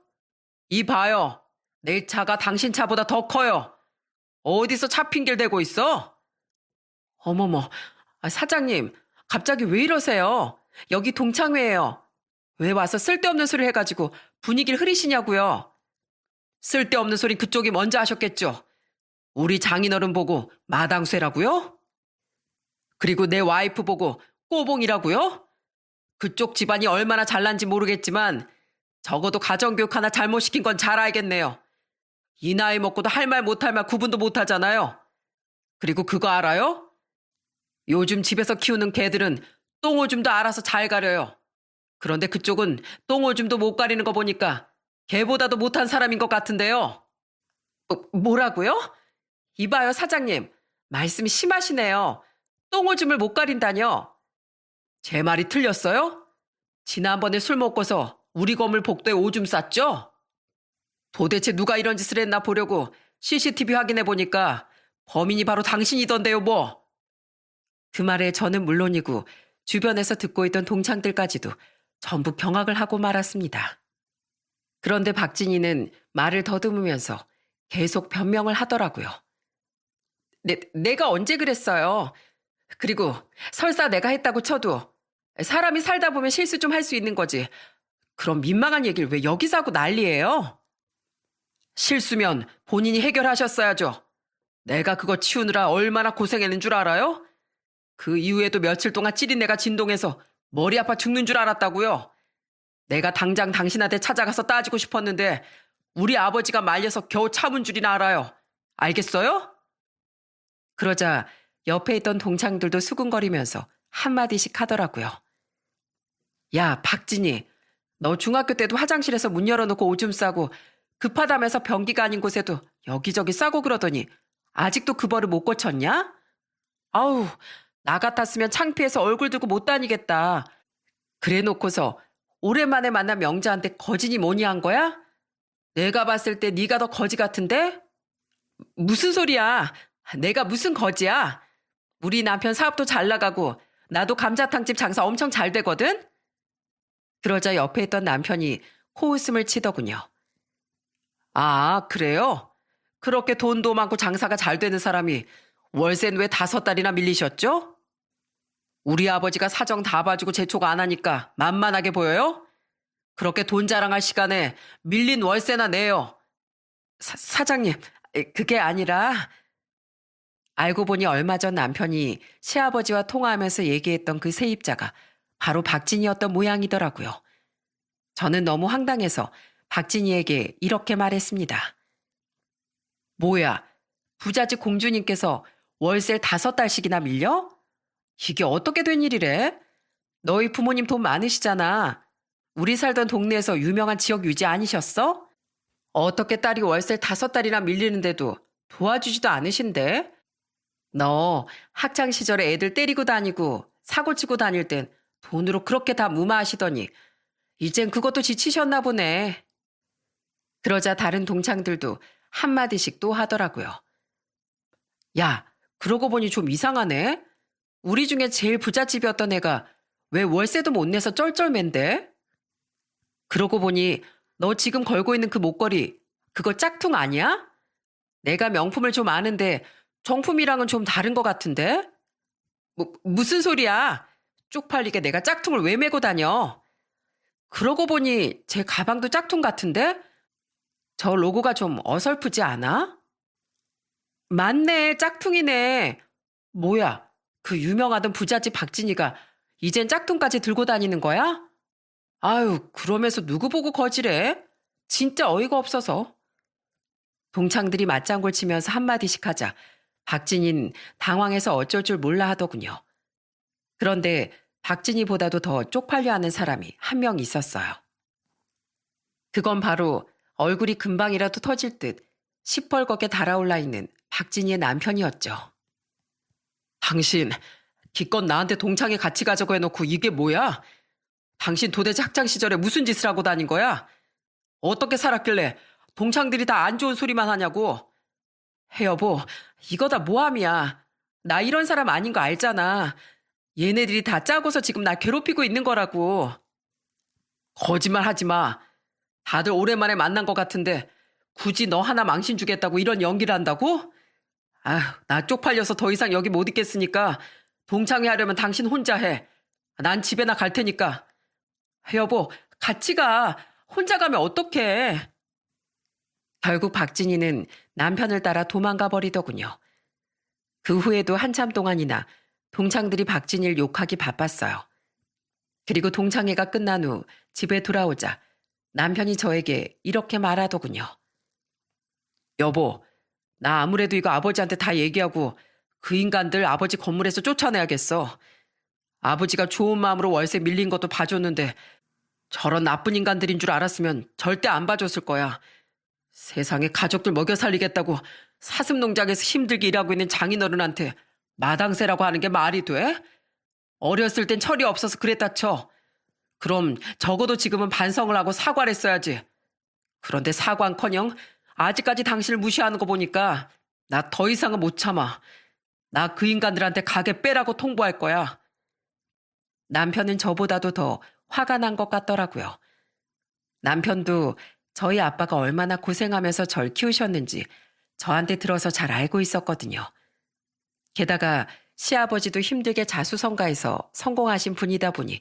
이 봐요. 내 차가 당신 차보다 더 커요. 어디서 차 핑계를 대고 있어? 어머머, 사장님, 갑자기 왜 이러세요? 여기 동창회예요. 왜 와서 쓸데없는 소리 해가지고 분위기를 흐리시냐고요? 쓸데없는 소리 그쪽이 먼저 하셨겠죠? 우리 장인어른 보고 마당쇠라고요? 그리고 내 와이프 보고 꼬봉이라고요? 그쪽 집안이 얼마나 잘난지 모르겠지만 적어도 가정교육 하나 잘못 시킨 건 잘 알겠네요. 이 나이 먹고도 할 말 못할 말 구분도 못하잖아요. 그리고 그거 알아요? 요즘 집에서 키우는 개들은 똥오줌도 알아서 잘 가려요. 그런데 그쪽은 똥오줌도 못 가리는 거 보니까 개보다도 못한 사람인 것 같은데요. 뭐라고요? 이봐요, 사장님. 말씀이 심하시네요. 똥오줌을 못 가린다뇨. 제 말이 틀렸어요? 지난번에 술 먹고서 우리 건물 복도에 오줌 쌌죠? 도대체 누가 이런 짓을 했나 보려고 CCTV 확인해 보니까 범인이 바로 당신이던데요, 뭐. 그 말에 저는 물론이고 주변에서 듣고 있던 동창들까지도 전부 경악을 하고 말았습니다. 그런데 박진희는 말을 더듬으면서 계속 변명을 하더라고요. 내가 언제 그랬어요? 그리고 설사 내가 했다고 쳐도 사람이 살다 보면 실수 좀 할 수 있는 거지. 그럼 민망한 얘기를 왜 여기서 하고 난리예요? 실수면 본인이 해결하셨어야죠. 내가 그거 치우느라 얼마나 고생했는 줄 알아요? 그 이후에도 며칠 동안 찌린내가 진동해서 머리 아파 죽는 줄 알았다고요. 내가 당장 당신한테 찾아가서 따지고 싶었는데 우리 아버지가 말려서 겨우 참은 줄이나 알아요. 알겠어요? 그러자 옆에 있던 동창들도 수근거리면서 한마디씩 하더라고요. 야, 박진희, 너 중학교 때도 화장실에서 문 열어놓고 오줌 싸고 급하다면서 변기가 아닌 곳에도 여기저기 싸고 그러더니 아직도 그 버릇 못 고쳤냐? 아우, 나 같았으면 창피해서 얼굴 들고 못 다니겠다. 그래 놓고서 오랜만에 만난 명자한테 거진이 뭐니 한 거야? 내가 봤을 때 네가 더 거지 같은데? 무슨 소리야? 내가 무슨 거지야? 우리 남편 사업도 잘 나가고 나도 감자탕집 장사 엄청 잘 되거든? 그러자 옆에 있던 남편이 코웃음을 치더군요. 아, 그래요? 그렇게 돈도 많고 장사가 잘 되는 사람이 월세는 왜 5달이나 밀리셨죠? 우리 아버지가 사정 다 봐주고 재촉 안 하니까 만만하게 보여요? 그렇게 돈 자랑할 시간에 밀린 월세나 내요. 사장님, 그게 아니라 알고 보니 얼마 전 남편이 시아버지와 통화하면서 얘기했던 그 세입자가 바로 박진이었던 모양이더라고요. 저는 너무 황당해서 박진이에게 이렇게 말했습니다. 뭐야, 부잣집 공주님께서 월세를 5달씩이나 밀려? 이게 어떻게 된 일이래? 너희 부모님 돈 많으시잖아. 우리 살던 동네에서 유명한 지역 유지 아니셨어? 어떻게 딸이 월세를 5달이나 밀리는데도 도와주지도 않으신데? 너 학창 시절에 애들 때리고 다니고 사고 치고 다닐 땐 돈으로 그렇게 다 무마하시더니 이젠 그것도 지치셨나 보네. 그러자 다른 동창들도 한마디씩 또 하더라고요. 야, 그러고 보니 좀 이상하네. 우리 중에 제일 부잣집이었던 애가 왜 월세도 못 내서 쩔쩔맨데? 그러고 보니 너 지금 걸고 있는 그 목걸이 그거 짝퉁 아니야? 내가 명품을 좀 아는데 정품이랑은 좀 다른 것 같은데? 무슨 소리야? 쪽팔리게 내가 짝퉁을 왜 메고 다녀? 그러고 보니 제 가방도 짝퉁 같은데? 저 로고가 좀 어설프지 않아? 맞네, 짝퉁이네. 뭐야, 그 유명하던 부잣집 박진이가 이젠 짝퉁까지 들고 다니는 거야? 아유, 그러면서 누구 보고 거지래? 진짜 어이가 없어서. 동창들이 맞장구 치면서 한마디씩 하자 박진이는 당황해서 어쩔 줄 몰라 하더군요. 그런데 박진이보다도 더 쪽팔려 하는 사람이 한 명 있었어요. 그건 바로 얼굴이 금방이라도 터질 듯 시뻘겋게 달아올라 있는 박진이의 남편이었죠. 당신, 기껏 나한테 동창회 같이 가자고 해놓고 이게 뭐야? 당신 도대체 학창 시절에 무슨 짓을 하고 다닌 거야? 어떻게 살았길래 동창들이 다 안 좋은 소리만 하냐고. 여보, 이거 다 모함이야. 나 이런 사람 아닌 거 알잖아. 얘네들이 다 짜고서 지금 나 괴롭히고 있는 거라고. 거짓말 하지 마. 다들 오랜만에 만난 것 같은데 굳이 너 하나 망신 주겠다고 이런 연기를 한다고? 아휴, 나 쪽팔려서 더 이상 여기 못 있겠으니까 동창회 하려면 당신 혼자 해. 난 집에나 갈 테니까. 여보, 같이 가. 혼자 가면 어떡해. 결국 박진이는 남편을 따라 도망가 버리더군요. 그 후에도 한참 동안이나 동창들이 박진이를 욕하기 바빴어요. 그리고 동창회가 끝난 후 집에 돌아오자 남편이 저에게 이렇게 말하더군요. 여보, 나 아무래도 이거 아버지한테 다 얘기하고 그 인간들 아버지 건물에서 쫓아내야겠어. 아버지가 좋은 마음으로 월세 밀린 것도 봐줬는데 저런 나쁜 인간들인 줄 알았으면 절대 안 봐줬을 거야. 세상에 가족들 먹여 살리겠다고 사슴 농장에서 힘들게 일하고 있는 장인어른한테 마당새라고 하는 게 말이 돼? 어렸을 땐 철이 없어서 그랬다 쳐. 그럼 적어도 지금은 반성을 하고 사과를 했어야지. 그런데 사과는커녕 아직까지 당신을 무시하는 거 보니까 나 더 이상은 못 참아. 나 그 인간들한테 가게 빼라고 통보할 거야. 남편은 저보다도 더 화가 난 것 같더라고요. 남편도 저희 아빠가 얼마나 고생하면서 절 키우셨는지 저한테 들어서 잘 알고 있었거든요. 게다가 시아버지도 힘들게 자수성가해서 성공하신 분이다 보니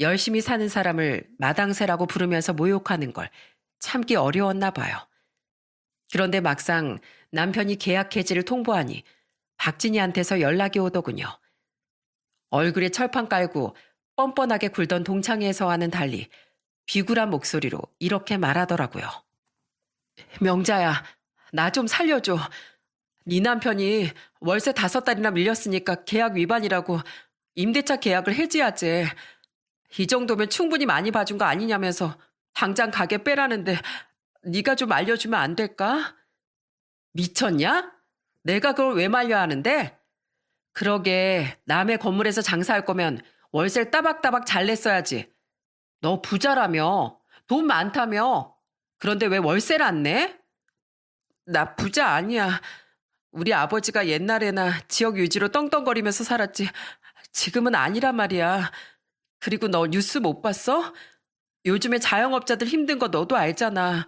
열심히 사는 사람을 마당새라고 부르면서 모욕하는 걸 참기 어려웠나 봐요. 그런데 막상 남편이 계약 해지를 통보하니 박진이한테서 연락이 오더군요. 얼굴에 철판 깔고 뻔뻔하게 굴던 동창회에서와는 달리 비굴한 목소리로 이렇게 말하더라고요. 명자야, 나 좀 살려줘. 네 남편이 월세 5달이나 밀렸으니까 계약 위반이라고 임대차 계약을 해지하지. 이 정도면 충분히 많이 봐준 거 아니냐면서 당장 가게 빼라는데 네가 좀 알려주면 안 될까? 미쳤냐? 내가 그걸 왜 말려야 하는데? 그러게 남의 건물에서 장사할 거면 월세를 따박따박 잘 냈어야지. 너 부자라며? 돈 많다며? 그런데 왜 월세를 안 내? 나 부자 아니야. 우리 아버지가 옛날에나 지역 유지로 떵떵거리면서 살았지. 지금은 아니란 말이야. 그리고 너 뉴스 못 봤어? 요즘에 자영업자들 힘든 거 너도 알잖아.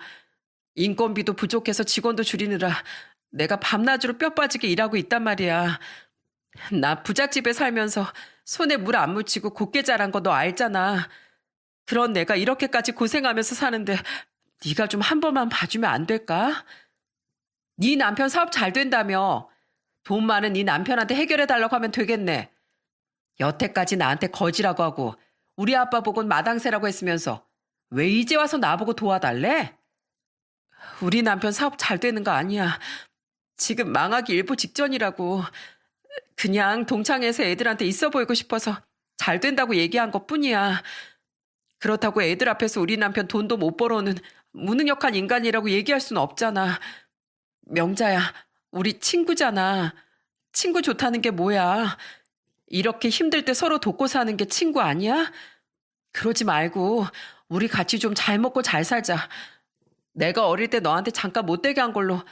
인건비도 부족해서 직원도 줄이느라 내가 밤낮으로 뼈 빠지게 일하고 있단 말이야. 나 부잣집에 살면서 손에 물 안 묻히고 곱게 자란 거 너 알잖아. 그런 내가 이렇게까지 고생하면서 사는데 네가 좀 한 번만 봐주면 안 될까? 네 남편 사업 잘 된다며. 돈 많은 네 남편한테 해결해달라고 하면 되겠네. 여태까지 나한테 거지라고 하고 우리 아빠 보곤 마당새라고 했으면서 왜 이제 와서 나보고 도와달래? 우리 남편 사업 잘 되는 거 아니야. 지금 망하기 일보 직전이라고. 그냥 동창회에서 애들한테 있어 보이고 싶어서 잘 된다고 얘기한 것뿐이야. 그렇다고 애들 앞에서 우리 남편 돈도 못 벌어오는 무능력한 인간이라고 얘기할 수는 없잖아. 명자야, 우리 친구잖아. 친구 좋다는 게 뭐야? 이렇게 힘들 때 서로 돕고 사는 게 친구 아니야? 그러지 말고 우리 같이 좀 잘 먹고 잘 살자. 내가 어릴 때 너한테 잠깐 못되게 한 걸로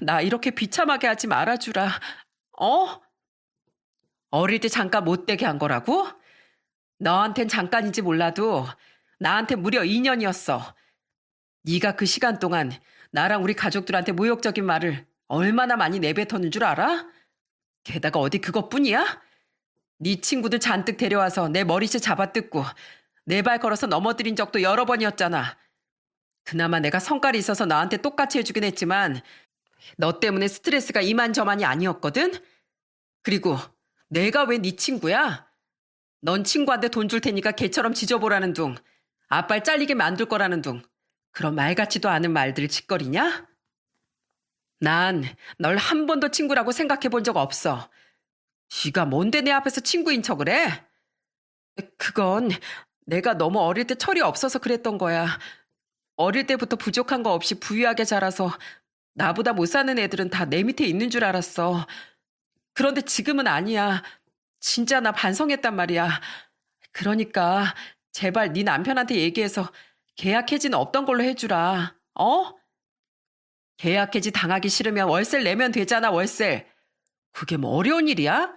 나 이렇게 비참하게 하지 말아주라. 어? 어릴 때 잠깐 못되게 한 거라고? 너한텐 잠깐인지 몰라도 나한테 무려 2년이었어. 네가 그 시간 동안 나랑 우리 가족들한테 모욕적인 말을 얼마나 많이 내뱉었는 줄 알아? 게다가 어디 그것뿐이야? 네 친구들 잔뜩 데려와서 내 머리채 잡아뜯고 내 발 걸어서 넘어뜨린 적도 여러 번이었잖아. 그나마 내가 성깔이 있어서 너한테 똑같이 해주긴 했지만 너 때문에 스트레스가 이만저만이 아니었거든? 그리고 내가 왜 네 친구야? 넌 친구한테 돈 줄 테니까 걔처럼 지져보라는 둥, 아빠를 잘리게 만들 거라는 둥, 그런 말 같지도 않은 말들 짓거리냐? 난 널 한 번도 친구라고 생각해 본 적 없어. 네가 뭔데 내 앞에서 친구인 척을 해? 그건 내가 너무 어릴 때 철이 없어서 그랬던 거야. 어릴 때부터 부족한 거 없이 부유하게 자라서 나보다 못 사는 애들은 다 내 밑에 있는 줄 알았어. 그런데 지금은 아니야. 진짜 나 반성했단 말이야. 그러니까 제발 네 남편한테 얘기해서 계약 해지는 없던 걸로 해주라. 어? 계약 해지 당하기 싫으면 월세를 내면 되잖아, 월세. 그게 뭐 어려운 일이야?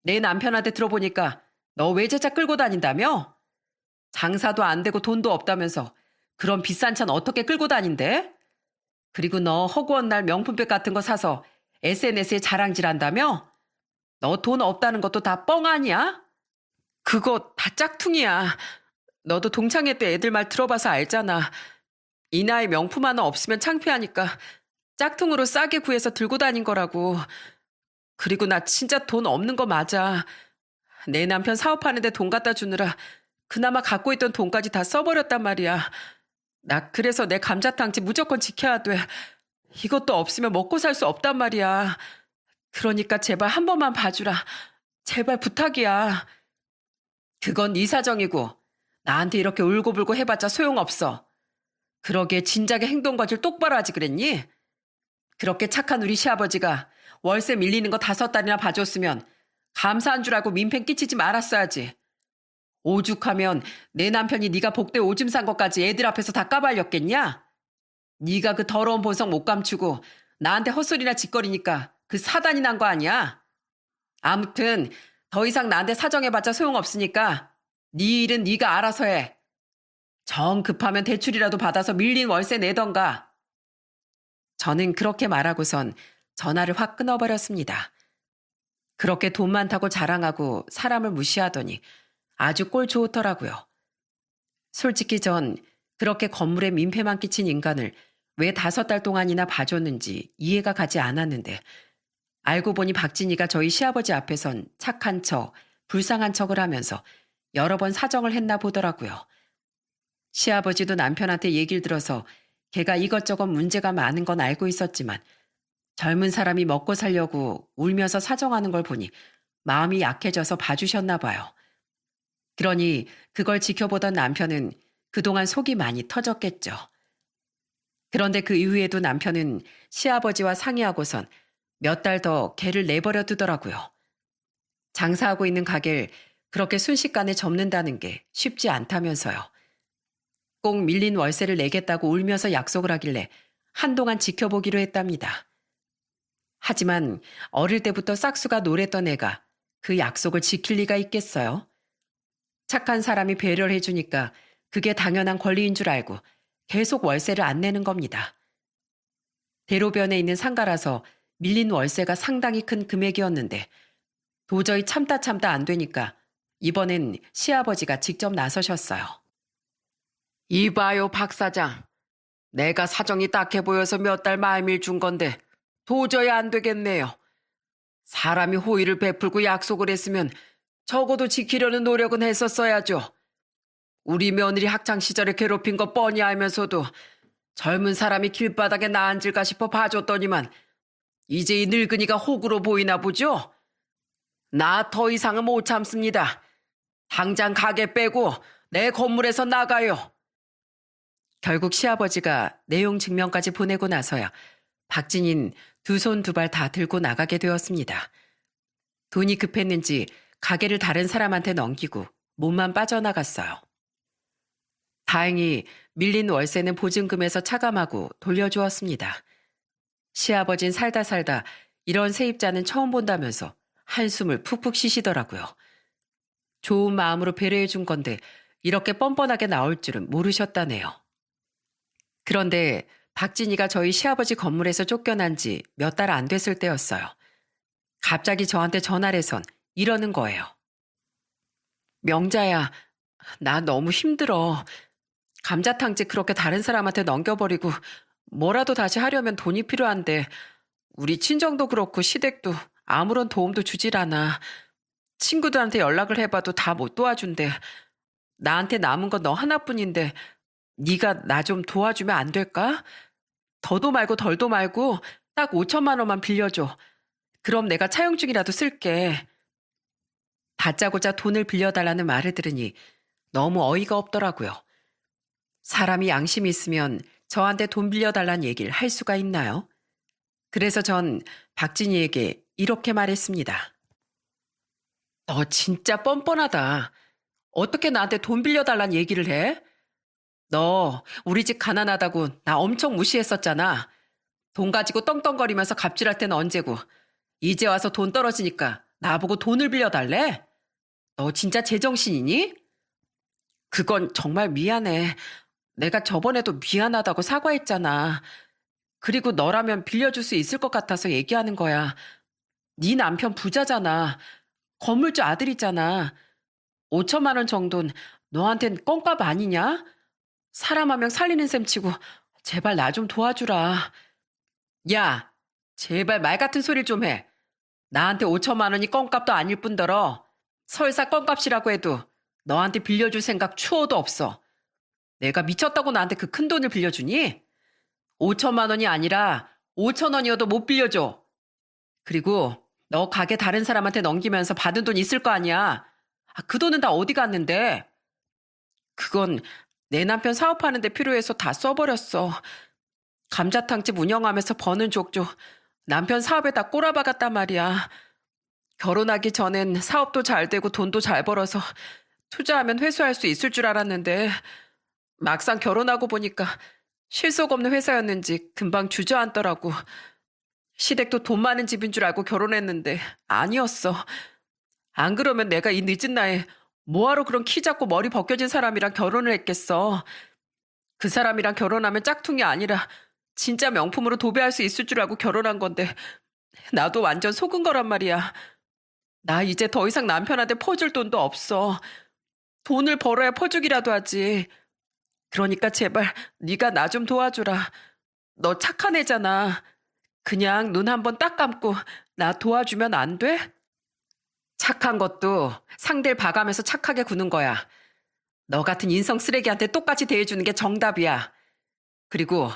내 남편한테 들어보니까 너 외제차 끌고 다닌다며? 장사도 안 되고 돈도 없다면서 그런 비싼 차는 어떻게 끌고 다닌대? 그리고 너 허구한 날 명품백 같은 거 사서 SNS에 자랑질한다며? 너 돈 없다는 것도 다 뻥 아니야? 그거 다 짝퉁이야. 너도 동창회 때 애들 말 들어봐서 알잖아. 이 나이 명품 하나 없으면 창피하니까 짝퉁으로 싸게 구해서 들고 다닌 거라고. 그리고 나 진짜 돈 없는 거 맞아. 내 남편 사업하는데 돈 갖다 주느라 그나마 갖고 있던 돈까지 다 써버렸단 말이야. 나 그래서 내 감자탕집 무조건 지켜야 돼. 이것도 없으면 먹고 살 수 없단 말이야. 그러니까 제발 한 번만 봐주라. 제발 부탁이야. 그건 네 사정이고 나한테 이렇게 울고불고 해봤자 소용없어. 그러게 진작에 행동거지를 똑바로 하지 그랬니? 그렇게 착한 우리 시아버지가 월세 밀리는 거 5달이나 봐줬으면 감사한 줄 알고 민폐 끼치지 말았어야지. 오죽하면 내 남편이 네가 복대 오줌 싼 것까지 애들 앞에서 다 까발렸겠냐? 네가 그 더러운 본성 못 감추고 나한테 헛소리나 짓거리니까 그 사단이 난 거 아니야? 아무튼 더 이상 나한테 사정해봤자 소용없으니까 네 일은 네가 알아서 해. 정 급하면 대출이라도 받아서 밀린 월세 내던가. 저는 그렇게 말하고선 전화를 확 끊어버렸습니다. 그렇게 돈 많다고 자랑하고 사람을 무시하더니 아주 꼴 좋더라고요. 솔직히 전 그렇게 건물에 민폐만 끼친 인간을 왜 5달 동안이나 봐줬는지 이해가 가지 않았는데 알고 보니 박진이가 저희 시아버지 앞에선 착한 척, 불쌍한 척을 하면서 여러 번 사정을 했나 보더라고요. 시아버지도 남편한테 얘기를 들어서 걔가 이것저것 문제가 많은 건 알고 있었지만 젊은 사람이 먹고 살려고 울면서 사정하는 걸 보니 마음이 약해져서 봐주셨나 봐요. 그러니 그걸 지켜보던 남편은 그동안 속이 많이 터졌겠죠. 그런데 그 이후에도 남편은 시아버지와 상의하고선 몇 달 더 걔를 내버려 두더라고요. 장사하고 있는 가게를 그렇게 순식간에 접는다는 게 쉽지 않다면서요. 꼭 밀린 월세를 내겠다고 울면서 약속을 하길래 한동안 지켜보기로 했답니다. 하지만 어릴 때부터 싹수가 노랬던 애가 그 약속을 지킬 리가 있겠어요? 착한 사람이 배려를 해주니까 그게 당연한 권리인 줄 알고 계속 월세를 안 내는 겁니다. 대로변에 있는 상가라서 밀린 월세가 상당히 큰 금액이었는데 도저히 참다 안 되니까 이번엔 시아버지가 직접 나서셨어요. 이봐요, 박 사장. 내가 사정이 딱해 보여서 몇 달 말미를 준 건데 도저히 안 되겠네요. 사람이 호의를 베풀고 약속을 했으면 적어도 지키려는 노력은 했었어야죠. 우리 며느리 학창시절에 괴롭힌 거 뻔히 알면서도 젊은 사람이 길바닥에 나앉을까 싶어 봐줬더니만 이제 이 늙은이가 호구로 보이나 보죠? 나 더 이상은 못 참습니다. 당장 가게 빼고 내 건물에서 나가요. 결국 시아버지가 내용 증명까지 보내고 나서야 박진인 두 손 두 발 다 들고 나가게 되었습니다. 돈이 급했는지 가게를 다른 사람한테 넘기고 몸만 빠져나갔어요. 다행히 밀린 월세는 보증금에서 차감하고 돌려주었습니다. 시아버진 살다 이런 세입자는 처음 본다면서 한숨을 푹푹 쉬시더라고요. 좋은 마음으로 배려해 준 건데 이렇게 뻔뻔하게 나올 줄은 모르셨다네요. 그런데 박진이가 저희 시아버지 건물에서 쫓겨난 지 몇 달 안 됐을 때였어요. 갑자기 저한테 전화를 해선 이러는 거예요. 명자야, 나 너무 힘들어. 감자탕집 그렇게 다른 사람한테 넘겨버리고 뭐라도 다시 하려면 돈이 필요한데 우리 친정도 그렇고 시댁도 아무런 도움도 주질 않아. 친구들한테 연락을 해봐도 다 못 도와준대. 나한테 남은 건 너 하나뿐인데 네가 나 좀 도와주면 안 될까? 더도 말고 덜도 말고 딱 5천만 원만 빌려줘. 그럼 내가 차용증이라도 쓸게. 다짜고짜 돈을 빌려달라는 말을 들으니 너무 어이가 없더라고요. 사람이 양심이 있으면 저한테 돈 빌려달라는 얘기를 할 수가 있나요? 그래서 전 박진희에게 이렇게 말했습니다. 너 진짜 뻔뻔하다. 어떻게 나한테 돈 빌려달라는 얘기를 해? 너 우리 집 가난하다고 나 엄청 무시했었잖아. 돈 가지고 떵떵거리면서 갑질할 때는 언제고 이제 와서 돈 떨어지니까 나보고 돈을 빌려달래? 너 진짜 제정신이니? 그건 정말 미안해. 내가 저번에도 미안하다고 사과했잖아. 그리고 너라면 빌려줄 수 있을 것 같아서 얘기하는 거야. 네 남편 부자잖아. 건물주 아들이잖아. 5천만 원 정도는 너한텐 껌값 아니냐? 사람 한 명 살리는 셈 치고 제발 나 좀 도와주라. 야, 제발 말 같은 소리를 좀 해. 나한테 5천만 원이 껌값도 아닐 뿐더러 설사 껌값이라고 해도 너한테 빌려줄 생각 추호도 없어. 내가 미쳤다고 나한테 그 큰 돈을 빌려주니? 5천만 원이 아니라 5천 원이어도 못 빌려줘. 그리고 너 가게 다른 사람한테 넘기면서 받은 돈 있을 거 아니야. 그 돈은 다 어디 갔는데? 그건 내 남편 사업하는 데 필요해서 다 써버렸어. 감자탕집 운영하면서 버는 족족 남편 사업에다 꼬라박았단 말이야. 결혼하기 전엔 사업도 잘 되고 돈도 잘 벌어서 투자하면 회수할 수 있을 줄 알았는데 막상 결혼하고 보니까 실속 없는 회사였는지 금방 주저앉더라고. 시댁도 돈 많은 집인 줄 알고 결혼했는데 아니었어. 안 그러면 내가 이 늦은 나이에 뭐하러 그런 키 작고 머리 벗겨진 사람이랑 결혼을 했겠어. 그 사람이랑 결혼하면 짝퉁이 아니라 진짜 명품으로 도배할 수 있을 줄 알고 결혼한 건데 나도 완전 속은 거란 말이야. 나 이제 더 이상 남편한테 퍼줄 돈도 없어. 돈을 벌어야 퍼주기라도 하지. 그러니까 제발 네가 나 좀 도와주라. 너 착한 애잖아. 그냥 눈 한번 딱 감고 나 도와주면 안 돼? 착한 것도 상대를 봐가면서 착하게 구는 거야. 너 같은 인성 쓰레기한테 똑같이 대해주는 게 정답이야. 그리고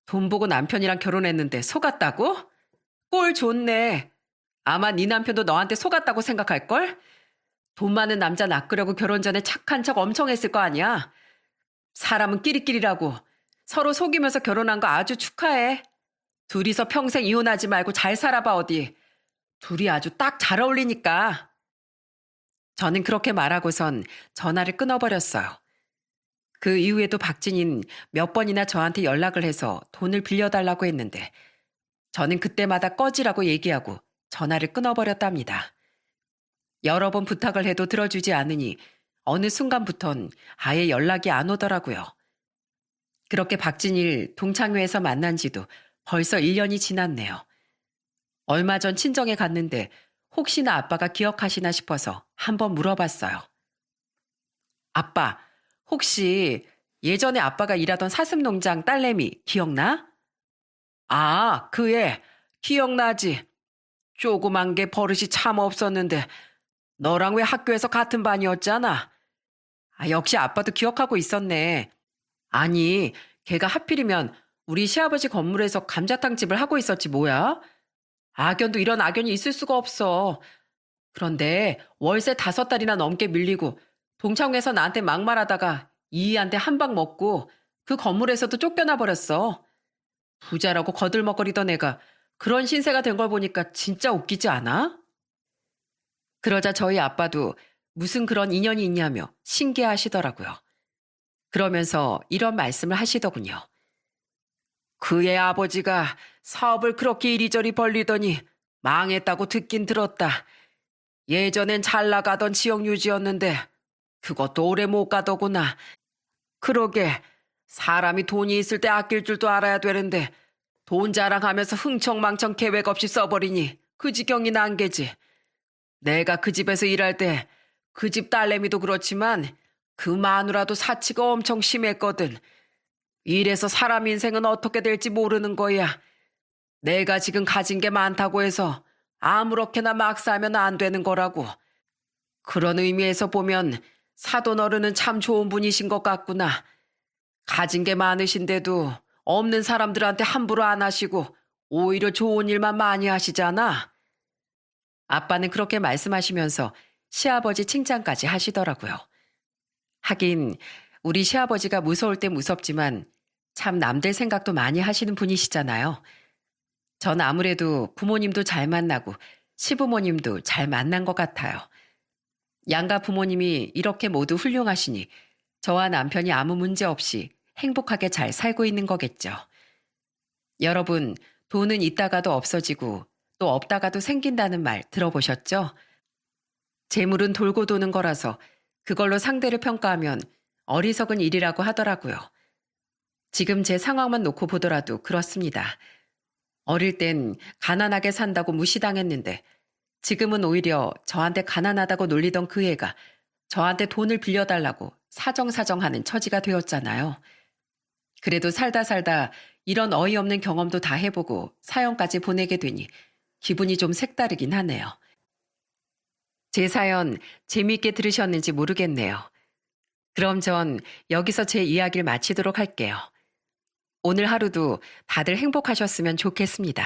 돈 보고 남편이랑 결혼했는데 속았다고? 꼴 좋네. 아마 네 남편도 너한테 속았다고 생각할걸? 돈 많은 남자 낚으려고 결혼 전에 착한 척 엄청 했을 거 아니야. 사람은 끼리끼리라고. 서로 속이면서 결혼한 거 아주 축하해. 둘이서 평생 이혼하지 말고 잘 살아봐 어디. 둘이 아주 딱 잘 어울리니까. 저는 그렇게 말하고선 전화를 끊어버렸어요. 그 이후에도 박진인 몇 번이나 저한테 연락을 해서 돈을 빌려달라고 했는데 저는 그때마다 꺼지라고 얘기하고 전화를 끊어버렸답니다. 여러 번 부탁을 해도 들어주지 않으니 어느 순간부턴 아예 연락이 안 오더라고요. 그렇게 박진일 동창회에서 만난 지도 벌써 1년이 지났네요. 얼마 전 친정에 갔는데 혹시나 아빠가 기억하시나 싶어서 한번 물어봤어요. 아빠, 혹시 예전에 아빠가 일하던 사슴농장 딸내미 기억나? 아, 그 애. 기억나지. 조그만 게 버릇이 참 없었는데 너랑 왜 학교에서 같은 반이었잖아. 아, 역시 아빠도 기억하고 있었네. 아니, 걔가 하필이면 우리 시아버지 건물에서 감자탕 집을 하고 있었지 뭐야? 악연도 이런 악연이 있을 수가 없어. 그런데 월세 5달이나 넘게 밀리고 동창회에서 나한테 막말하다가 이희한테 한 방 먹고 그 건물에서도 쫓겨나 버렸어. 부자라고 거들먹거리던 애가 그런 신세가 된 걸 보니까 진짜 웃기지 않아? 그러자 저희 아빠도 무슨 그런 인연이 있냐며 신기해하시더라고요. 그러면서 이런 말씀을 하시더군요. 그의 아버지가 사업을 그렇게 이리저리 벌리더니 망했다고 듣긴 들었다. 예전엔 잘 나가던 지역 유지였는데 그것도 오래 못 가더구나. 그러게 사람이 돈이 있을 때 아낄 줄도 알아야 되는데 돈 자랑하면서 흥청망청 계획 없이 써버리니 그 지경이 난 게지. 내가 그 집에서 일할 때 그 집 딸내미도 그렇지만 그 마누라도 사치가 엄청 심했거든. 이래서 사람 인생은 어떻게 될지 모르는 거야. 내가 지금 가진 게 많다고 해서 아무렇게나 막 살면 안 되는 거라고. 그런 의미에서 보면 사돈 어른은 참 좋은 분이신 것 같구나. 가진 게 많으신데도 없는 사람들한테 함부로 안 하시고 오히려 좋은 일만 많이 하시잖아. 아빠는 그렇게 말씀하시면서 시아버지 칭찬까지 하시더라고요. 하긴 우리 시아버지가 무서울 때 무섭지만 참 남들 생각도 많이 하시는 분이시잖아요. 전 아무래도 부모님도 잘 만나고 시부모님도 잘 만난 것 같아요. 양가 부모님이 이렇게 모두 훌륭하시니 저와 남편이 아무 문제 없이 행복하게 잘 살고 있는 거겠죠. 여러분, 돈은 있다가도 없어지고 또 없다가도 생긴다는 말 들어보셨죠? 재물은 돌고 도는 거라서 그걸로 상대를 평가하면 어리석은 일이라고 하더라고요. 지금 제 상황만 놓고 보더라도 그렇습니다. 어릴 땐 가난하게 산다고 무시당했는데 지금은 오히려 저한테 가난하다고 놀리던 그 애가 저한테 돈을 빌려달라고 사정사정하는 처지가 되었잖아요. 그래도 살다 살다 이런 어이없는 경험도 다 해보고 사연까지 보내게 되니 기분이 좀 색다르긴 하네요. 제 사연 재미있게 들으셨는지 모르겠네요. 그럼 전 여기서 제 이야기를 마치도록 할게요. 오늘 하루도 다들 행복하셨으면 좋겠습니다.